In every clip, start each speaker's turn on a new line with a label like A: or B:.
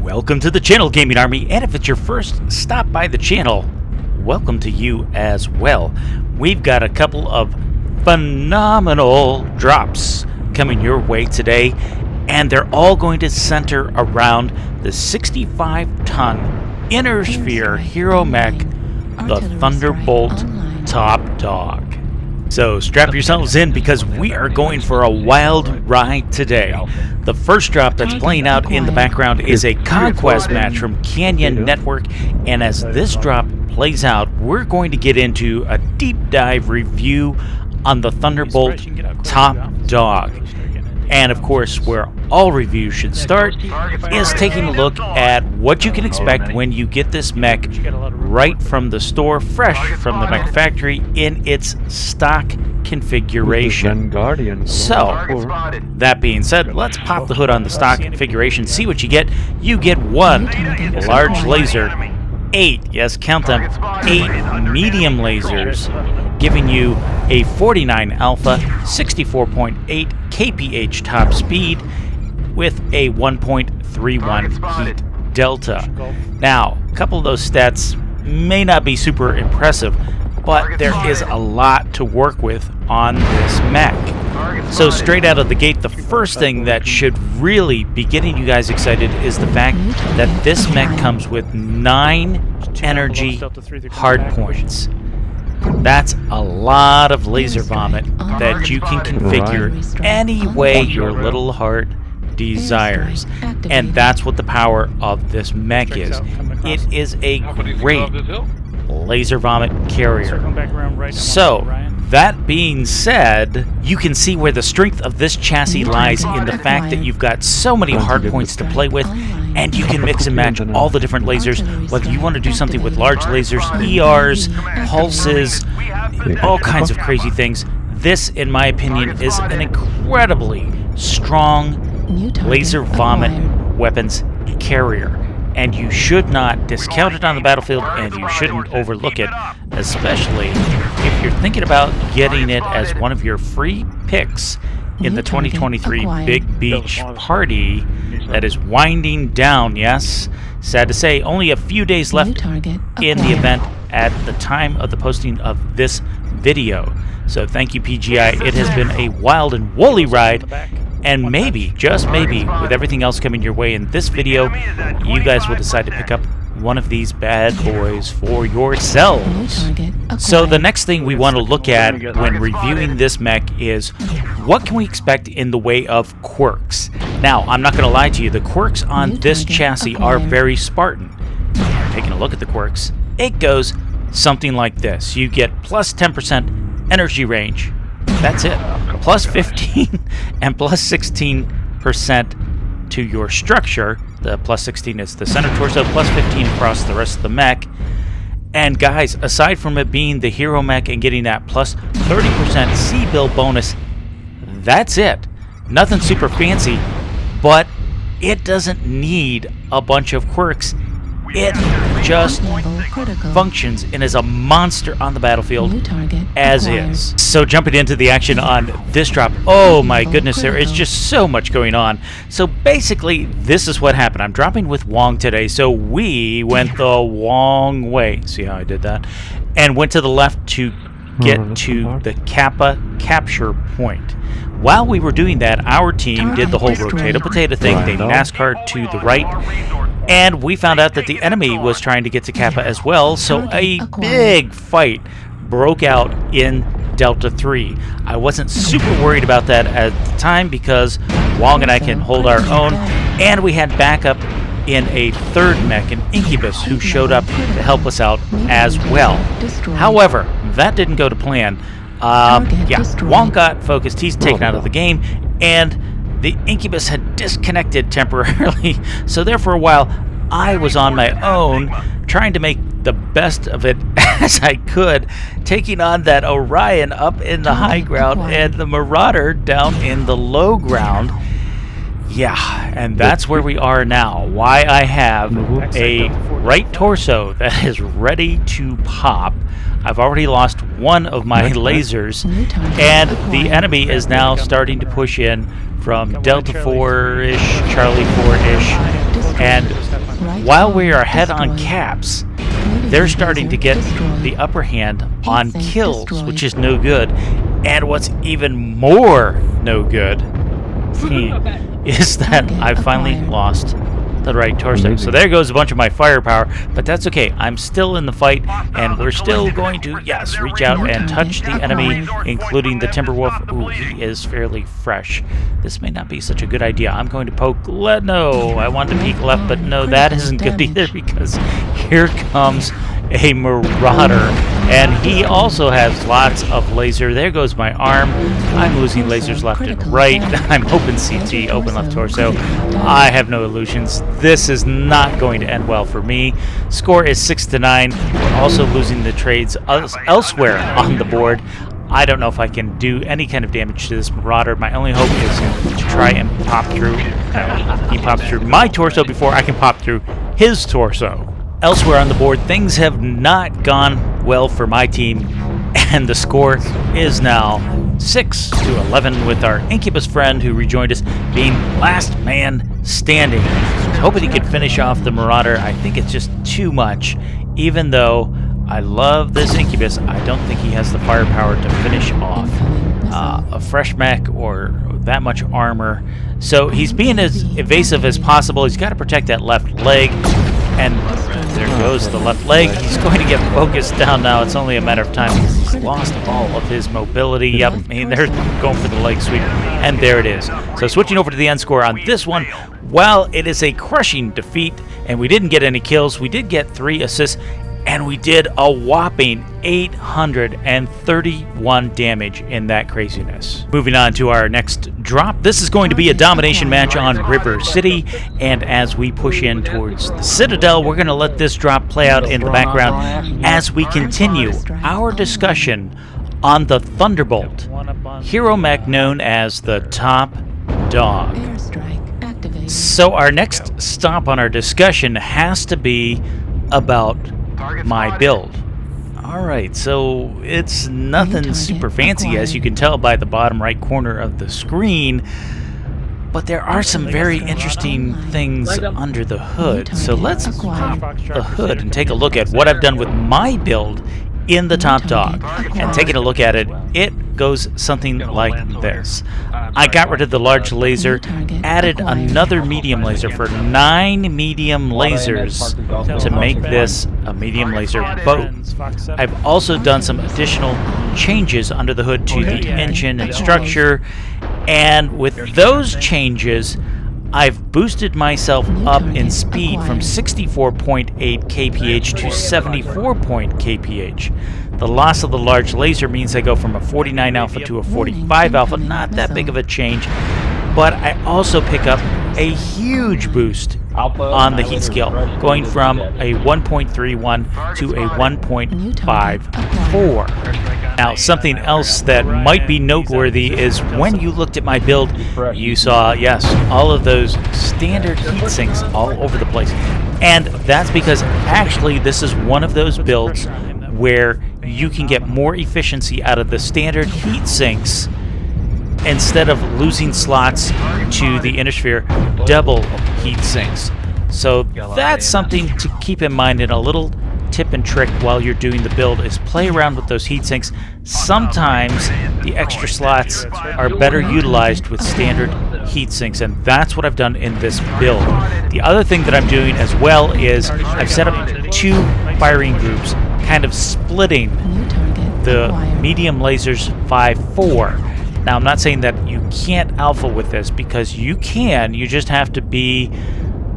A: Welcome to the channel, Gaming Army, and if it's your first stop by the channel, welcome to you as well. We've got a couple of phenomenal drops coming your way today, and they're all going to center around the 65-ton inner sphere hero mech, the Thunderbolt Top Dog. So strap yourselves in because we are going for a wild ride today. The first drop that's playing out in the background is a conquest match from Canyon Network, and as this drop plays out, we're going to get into a deep dive review on the Thunderbolt Top Dog. And of course, where all reviews should start is taking a look at what you can expect when you get this mech right from the store, fresh from the mech factory in its stock configuration. So, that being said, let's pop the hood on the stock configuration, see what you get. You get one large laser, 8, yes, count them, 8 medium lasers, giving you a 49 alpha, 64.8 kph top speed with a 1.31 heat delta. Now, a couple of those stats may not be super impressive, but there is a lot to work with on this mech. So straight out of the gate, the first thing that should really be getting you guys excited is the fact that this mech comes with 9 energy hardpoints. That's a lot of laser vomit that you can configure any way your little heart desires. And that's what the power of this mech is. It is a great laser vomit carrier. So, that being said, you can see where the strength of this chassis lies in the fact that you've got so many hardpoints to play with, and you can mix and match all the different lasers, whether you want to do something with large lasers, ERs, pulses, all kinds of crazy things. This, in my opinion, is an incredibly strong laser vomit weapons carrier, and you should not discount it on the battlefield, and you shouldn't overlook it, especially if you're thinking about getting it as one of your free picks in the 2023 Big Beach Party that is winding down. Yes, sad to say, only a few days left in the event at the time of the posting of this video. So thank you, PGI. It has been a wild and woolly ride, and maybe, just maybe, with everything else coming your way in this video, you guys will decide to pick up one of these bad boys for yourselves. So the next thing we want to look at when reviewing this mech is what can we expect in the way of quirks. Now, I'm not going to lie to you, the quirks on this chassis are very Spartan. Taking a look at the quirks, it goes something like this. You get plus 10% energy range. That's it. Plus 15 and plus 16% to your structure. The plus 16 is the center torso, plus 15 across the rest of the mech. And guys, aside from it being the hero mech and getting that plus 30% C-bill bonus, that's it. Nothing super fancy, but it doesn't need a bunch of quirks. It just functions and is a monster on the battlefield as is. So jumping into the action on this drop, oh my goodness, there is just so much going on. So basically, this is what happened. I'm dropping with Wong today, so we went the Wong way. See how I did that? And went to the left to get to the Kappa capture point. While we were doing that, our team did the whole potato thing. They NASCAR'd to the right, and we found out that the enemy was trying to get to Kappa as well, so a big fight broke out in Delta 3. I wasn't super worried about that at the time because Wong and I can hold our own, and we had backup in a third mech, an Incubus, who showed up to help us out as well. However, that didn't go to plan. Wong got focused, he's taken out of the game, and the Incubus had disconnected temporarily, so there for a while I was on my own trying to make the best of it as I could, taking on that Orion up in the high ground and the Marauder down in the low ground. Yeah, and that's where we are now. Why I have a right torso that is ready to pop. I've already lost one of my lasers, and the enemy is now starting to push in from Delta 4-ish, Charlie 4-ish, and while we are ahead on caps, they're starting to get the upper hand on kills, which is no good. And what's even more no good is that I finally lost the right torso. So there goes a bunch of my firepower, but that's okay. I'm still in the fight, and we're still going to, yes, reach out and touch the enemy, including the Timberwolf. Ooh, he is fairly fresh. This may not be such a good idea. I'm going to poke left. No, I wanted to peek left, but no, that isn't good either, because here comes a Marauder, and he also has lots of laser. There goes my arm. I'm losing lasers left and right. I'm open CT, open left torso. I have no illusions. This is not going to end well for me. Score is 6-9. We're also losing the trades elsewhere on the board. I don't know if I can do any kind of damage to this Marauder. My only hope is to try and pop through. He pops through my torso before I can pop through his torso. Elsewhere on the board, things have not gone well for my team, and the score is now 6-11, with our Incubus friend who rejoined us being last man standing. I was hoping he could finish off the Marauder. I think it's just too much. Even though I love this Incubus, I don't think he has the firepower to finish off a fresh mech or that much armor. So he's being as evasive as possible. He's got to protect that left leg. And there goes the left leg. He's going to get focused down now. It's only a matter of time because he's lost all of his mobility. Yep, I mean, they're going for the leg sweep. And there it is. So switching over to the end score on this one, while it is a crushing defeat, and we didn't get any kills, we did get 3 assists, and we did a whopping 831 damage in that craziness. Moving on to our next drop. This is going to be a domination match on River City, and as we push in towards the Citadel, we're going to let this drop play out in the background as we continue our discussion on the Thunderbolt, hero mech known as the Top Dog. So our next stop on our discussion has to be about my build. Alright, so it's nothing super fancy, as you can tell by the bottom right corner of the screen, but there are some very interesting things under the hood. So let's pop the hood and take a look at what I've done with my build in the Top Dog. And taking a look at it, it goes something like this. I got rid of the large laser, added another medium laser for 9 medium lasers to make this a medium laser boat. I've also done some additional changes under the hood to the engine and structure, and with those changes, I've boosted myself up in speed from 64.8 kph to 74 kph. The loss of the large laser means I go from a 49 alpha to a 45 alpha. Not that big of a change, but I also pick up a huge boost on the heat scale, going from a 1.31 to a 1.54. Now, something else that might be noteworthy is when you looked at my build, you saw, yes, all of those standard heat sinks all over the place. And that's because actually this is one of those builds where you can get more efficiency out of the standard heat sinks instead of losing slots to the Innersphere double heat sinks. So that's something to keep in mind, and a little tip and trick while you're doing the build is play around with those heat sinks. Sometimes the extra slots are better utilized with standard heat sinks, and that's what I've done in this build. The other thing that I'm doing as well is I've set up 2 firing groups, kind of splitting the medium lasers 5-4. Now, I'm not saying that you can't alpha with this, because you can. You just have to be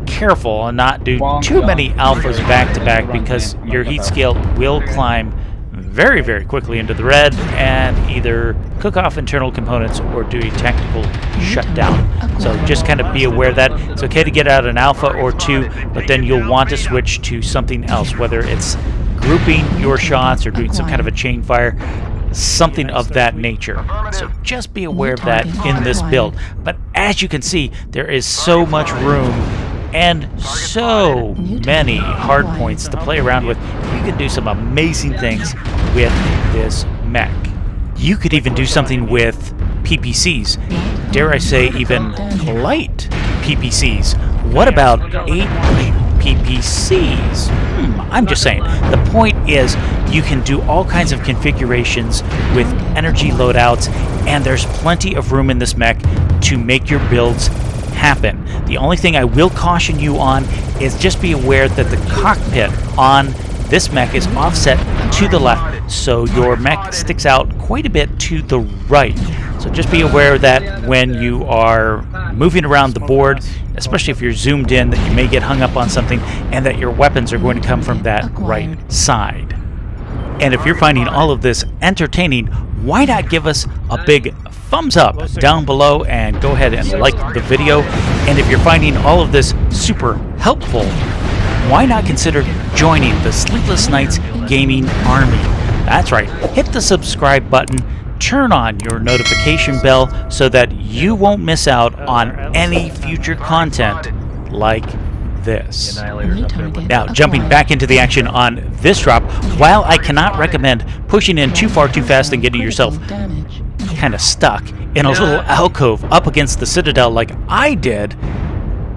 A: careful and not do too many alphas back to back, because your heat scale will climb very, very quickly into the red and either cook off internal components or do a tactical shutdown. So just kind of be aware of that. It's okay to get out an alpha or 2, but then you'll want to switch to something else, whether it's grouping your shots or doing some kind of a chain fire, something of that nature. So just be aware of that in this build. But as you can see, there is so much room and so many hard points to play around with. You can do some amazing things with this mech. You could even do something with PPCs. Dare I say, even light PPCs. What about 8 PPCs. I'm just saying. The point is you can do all kinds of configurations with energy loadouts, and there's plenty of room in this mech to make your builds happen. The only thing I will caution you on is just be aware that the cockpit on this mech is offset to the left, so your mech sticks out quite a bit to the right. So just be aware that when you are moving around the board, especially if you're zoomed in, that you may get hung up on something, and that your weapons are going to come from that right side. And if you're finding all of this entertaining, why not give us a big thumbs up down below and go ahead and like the video. And if you're finding all of this super helpful, why not consider joining the Sleepless Nights Gaming Army? That's right, hit the subscribe button, turn on your notification bell so that you won't miss out on any future content like this. Now, jumping back into the action on this drop, while I cannot recommend pushing in too far too fast and getting yourself kind of stuck in a little alcove up against the Citadel like I did,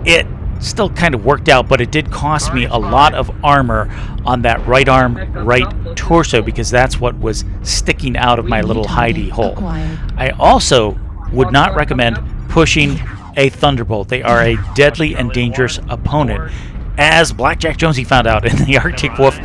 A: it still kind of worked out, but it did cost me a lot of armor on that right arm, right torso, because that's what was sticking out of my little hidey hole. I also would not recommend pushing a Thunderbolt. They are a deadly and dangerous opponent. As Blackjack Jonesy found out in the Arctic Wolf,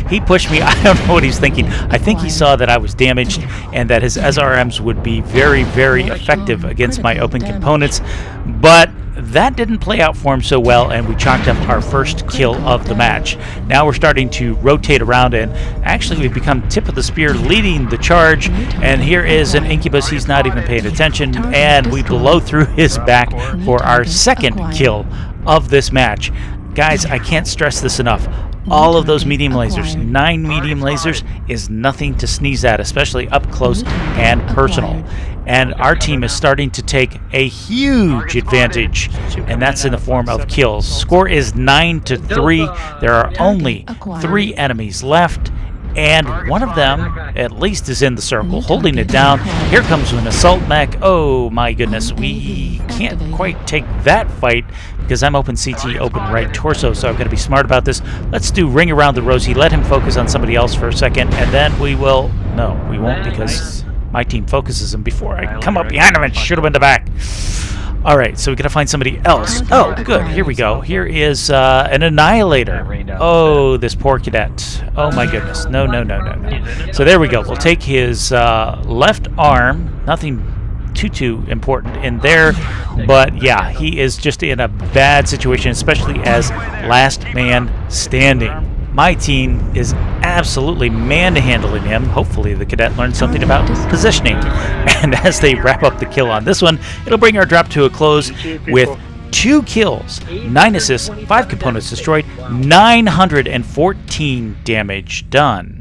A: he pushed me. I don't know what he's thinking. I think he saw that I was damaged and that his SRMs would be very, very effective against my open components, but that didn't play out for him so well, and we chalked up our first kill of the match. Now we're starting to rotate around, and actually we've become tip of the spear leading the charge, and here is an Incubus. He's not even paying attention, and we blow through his back for our second kill of this match. Guys, I can't stress this enough. All of those medium lasers, 9 medium lasers, is nothing to sneeze at, especially up close and personal. And our team is starting to take a huge advantage, and that's in the form of kills. Score is 9-3. There are only 3 enemies left, and one of them at least is in the circle, holding it down. Here comes an assault mech. Oh my goodness, we can't quite take that fight because I'm open CT, open right torso, so I've got to be smart about this. Let's do ring around the rosy, let him focus on somebody else for a second, and then we will... No, we won't, because my team focuses him before I come up behind him and shoot him in the back. Alright, so we gotta find somebody else. Oh, good, here we go. Here is an Annihilator. Oh, this poor cadet. Oh my goodness. No, no, no, no, no. So there we go. We'll take his left arm. Nothing too important in there, but yeah, he is just in a bad situation, especially as last man standing. My team is absolutely man-handling him. Hopefully the cadet learned something about positioning. And as they wrap up the kill on this one, it'll bring our drop to a close with 2 kills, 9 assists, 5 components destroyed, 914 damage done.